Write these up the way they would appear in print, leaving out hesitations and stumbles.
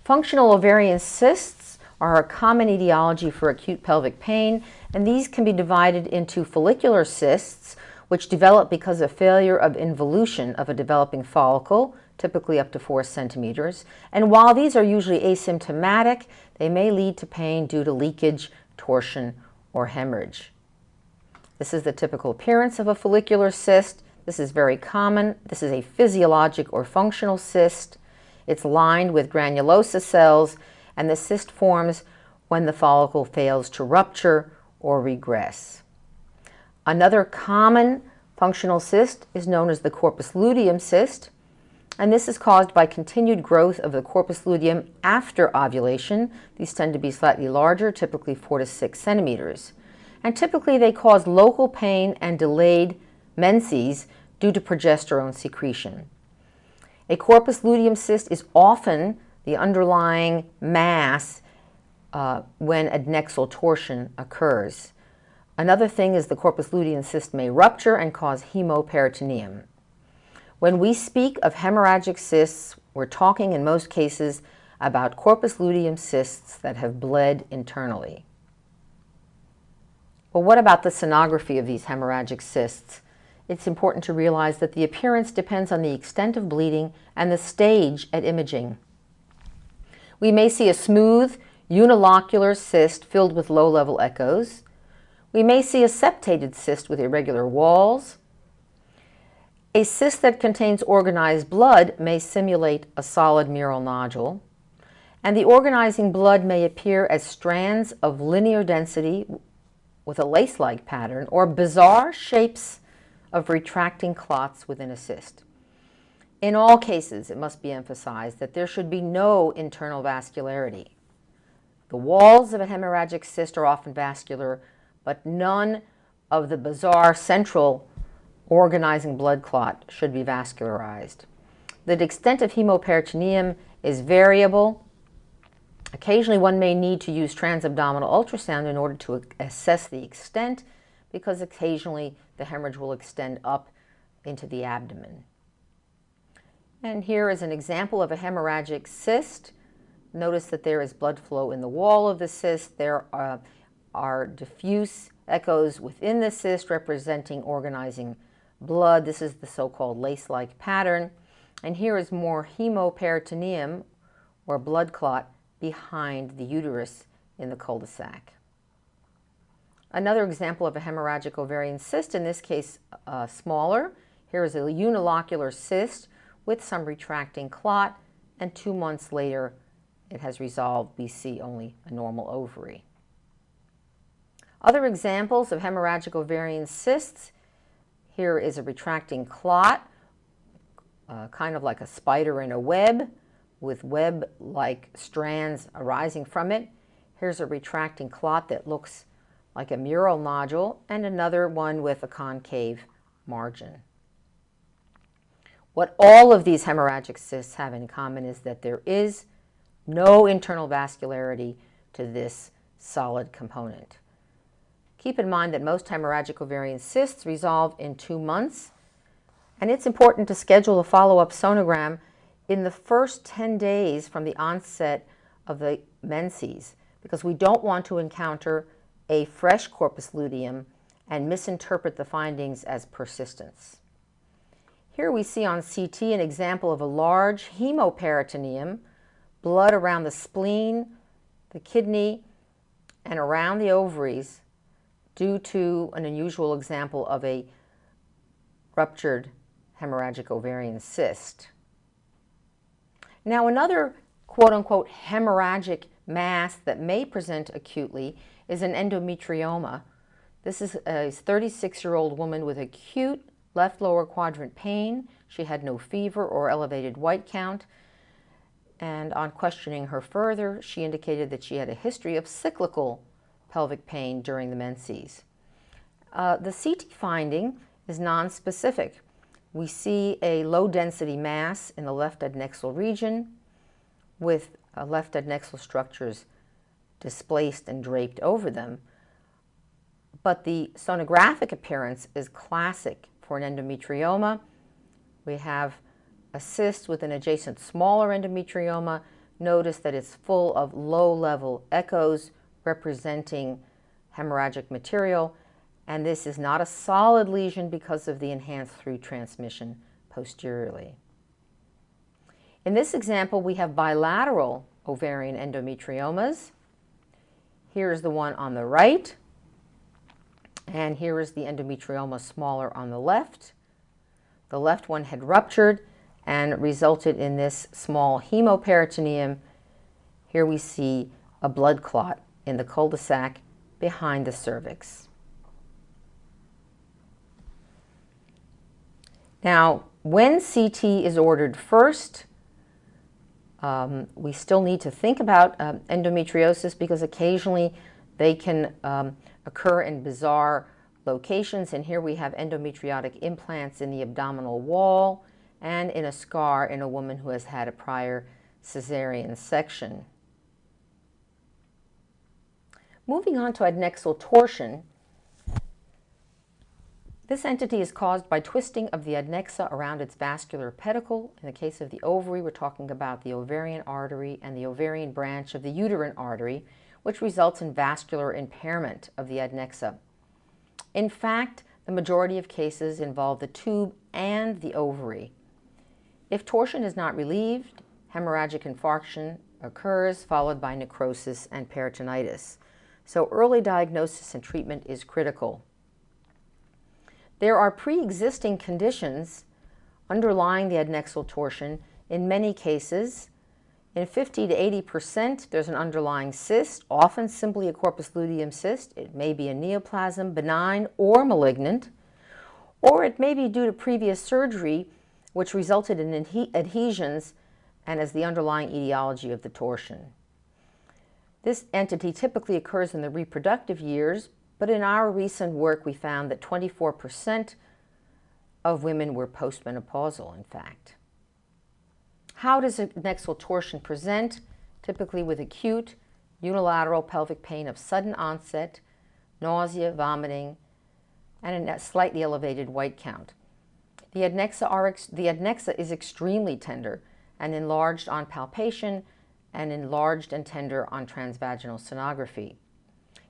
Functional ovarian cysts are a common etiology for acute pelvic pain, and these can be divided into follicular cysts, which develop because of failure of involution of a developing follicle, typically up to 4 centimeters. And while these are usually asymptomatic, they may lead to pain due to leakage, torsion, or hemorrhage. This is the typical appearance of a follicular cyst. This is very common. This is a physiologic or functional cyst. It's lined with granulosa cells, and the cyst forms when the follicle fails to rupture or regress. Another common functional cyst is known as the corpus luteum cyst, and this is caused by continued growth of the corpus luteum after ovulation. These tend to be slightly larger, typically 4 to 6 centimeters. And typically they cause local pain and delayed menses due to progesterone secretion. A corpus luteum cyst is often the underlying mass when adnexal torsion occurs. Another thing is the corpus luteum cyst may rupture and cause hemoperitoneum. When we speak of hemorrhagic cysts, we're talking in most cases about corpus luteum cysts that have bled internally. Well, what about the sonography of these hemorrhagic cysts? It's important to realize that the appearance depends on the extent of bleeding and the stage at imaging. We may see a smooth, unilocular cyst filled with low-level echoes. We may see a septated cyst with irregular walls. A cyst that contains organized blood may simulate a solid mural nodule. And the organizing blood may appear as strands of linear density with a lace-like pattern or bizarre shapes of retracting clots within a cyst. In all cases, it must be emphasized that there should be no internal vascularity. The walls of a hemorrhagic cyst are often vascular, but none of the bizarre central organizing blood clot should be vascularized. The extent of hemoperitoneum is variable. Occasionally one may need to use transabdominal ultrasound in order to assess the extent, because occasionally the hemorrhage will extend up into the abdomen. And here is an example of a hemorrhagic cyst. Notice that there is blood flow in the wall of the cyst. There are diffuse echoes within the cyst representing organizing blood. This is the so-called lace-like pattern. And here is more hemoperitoneum, or blood clot, behind the uterus in the cul-de-sac. Another example of a hemorrhagic ovarian cyst, in this case smaller. Here is a unilocular cyst with some retracting clot, and 2 months later it has resolved. We see only a normal ovary. Other examples of hemorrhagic ovarian cysts. Here is a retracting clot, kind of like a spider in a web, with web-like strands arising from it. Here's a retracting clot that looks like a mural nodule, and another one with a concave margin. What all of these hemorrhagic cysts have in common is that there is no internal vascularity to this solid component. Keep in mind that most hemorrhagic ovarian cysts resolve in 2 months, and it's important to schedule a follow-up sonogram in the first 10 days from the onset of the menses, because we don't want to encounter a fresh corpus luteum and misinterpret the findings as persistence. Here we see on CT an example of a large hemoperitoneum, blood around the spleen, the kidney, and around the ovaries due to an unusual example of a ruptured hemorrhagic ovarian cyst. Now, another quote-unquote hemorrhagic mass that may present acutely is an endometrioma. This is a 36-year-old woman with acute left lower quadrant pain. She had no fever or elevated white count, and on questioning her further, she indicated that she had a history of cyclical pelvic pain during the menses. The CT finding is nonspecific. We see a low-density mass in the left adnexal region with left adnexal structures displaced and draped over them, but the sonographic appearance is classic for an endometrioma. We have a cyst with an adjacent smaller endometrioma Notice that it's full of low-level echoes representing hemorrhagic material, and this is not a solid lesion because of the enhanced through transmission posteriorly. In this example, we have bilateral ovarian endometriomas. Here is the one on the right, and here is the endometrioma smaller on the left. The left one had ruptured and resulted in this small hemoperitoneum. Here we see a blood clot in the cul-de-sac behind the cervix. Now, when CT is ordered first, we still need to think about endometriosis because occasionally they can occur in bizarre locations. And here we have endometriotic implants in the abdominal wall and in a scar in a woman who has had a prior cesarean section. Moving on to adnexal torsion, this entity is caused by twisting of the adnexa around its vascular pedicle. In the case of the ovary, we're talking about the ovarian artery and the ovarian branch of the uterine artery, which results in vascular impairment of the adnexa. In fact, the majority of cases involve the tube and the ovary. If torsion is not relieved, hemorrhagic infarction occurs, followed by necrosis and peritonitis. So early diagnosis and treatment is critical. There are pre-existing conditions underlying the adnexal torsion in many cases. In 50 to 80%, there's an underlying cyst, often simply a corpus luteum cyst. It may be a neoplasm, benign or malignant, or it may be due to previous surgery, which resulted in adhesions and as the underlying etiology of the torsion. This entity typically occurs in the reproductive years, but in our recent work we found that 24% of women were postmenopausal, in fact. How does adnexal torsion present? Typically with acute unilateral pelvic pain of sudden onset, nausea, vomiting, and a slightly elevated white count. The adnexa is extremely tender and enlarged on palpation and enlarged and tender on transvaginal sonography.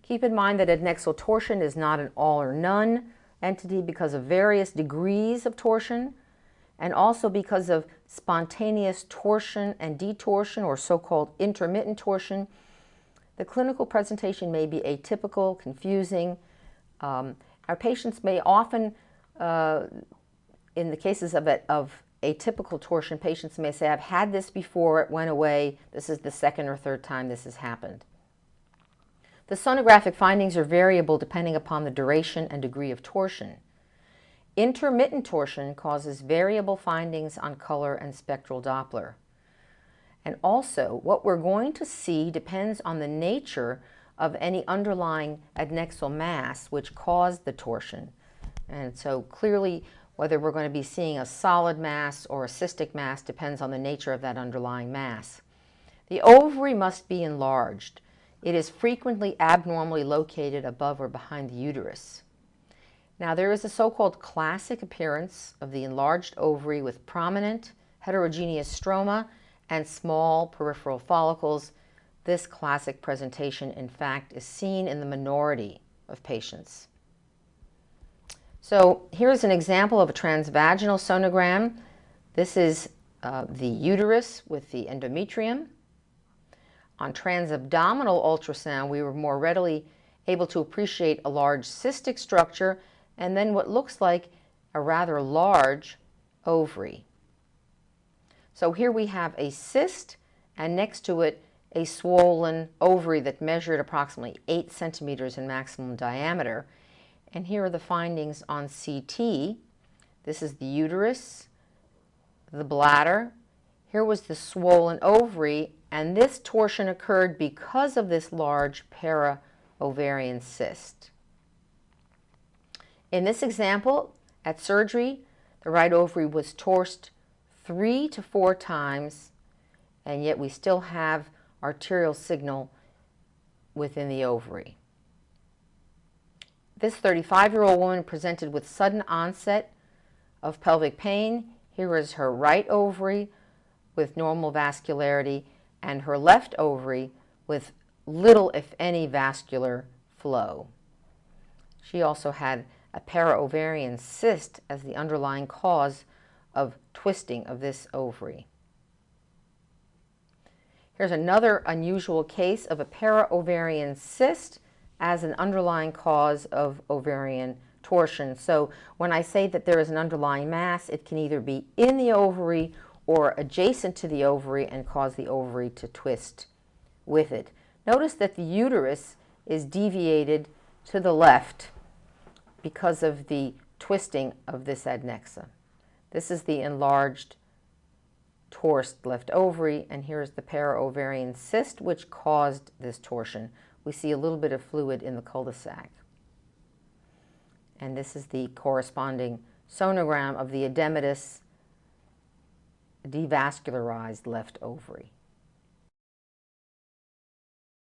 Keep in mind that adnexal torsion is not an all or none entity because of various degrees of torsion and also because of spontaneous torsion and detorsion, or so-called intermittent torsion. The clinical presentation may be atypical, confusing. Our patients may often, in the cases of atypical torsion, patients may say, I've had this before, it went away, this is the second or third time this has happened. The sonographic findings are variable depending upon the duration and degree of torsion. Intermittent torsion causes variable findings on color and spectral Doppler. And also, what we're going to see depends on the nature of any underlying adnexal mass which caused the torsion. And so clearly, whether we're going to be seeing a solid mass or a cystic mass depends on the nature of that underlying mass. The ovary must be enlarged. It is frequently abnormally located above or behind the uterus. Now, there is a so-called classic appearance of the enlarged ovary with prominent heterogeneous stroma and small peripheral follicles. This classic presentation, in fact, is seen in the minority of patients. So here's an example of a transvaginal sonogram. This is the uterus with the endometrium. On transabdominal ultrasound, we were more readily able to appreciate a large cystic structure and then what looks like a rather large ovary. So here we have a cyst and next to it a swollen ovary that measured approximately 8 centimeters in maximum diameter. And here are the findings on CT. This is the uterus, the bladder. Here was the swollen ovary, and this torsion occurred because of this large para-ovarian cyst. In this example, at surgery, the right ovary was torsed 3 to 4 times, and yet we still have arterial signal within the ovary. This 35-year-old woman presented with sudden onset of pelvic pain. Here is her right ovary with normal vascularity and her left ovary with little, if any, vascular flow. She also had a para-ovarian cyst as the underlying cause of twisting of this ovary. Here's another unusual case of a para-ovarian cyst as an underlying cause of ovarian torsion. So when I say that there is an underlying mass, it can either be in the ovary or adjacent to the ovary and cause the ovary to twist with it. Notice that the uterus is deviated to the left because of the twisting of this adnexa. This is the enlarged, torsed left ovary, and here's the para-ovarian cyst which caused this torsion. We see a little bit of fluid in the cul-de-sac. And this is the corresponding sonogram of the edematous, devascularized left ovary.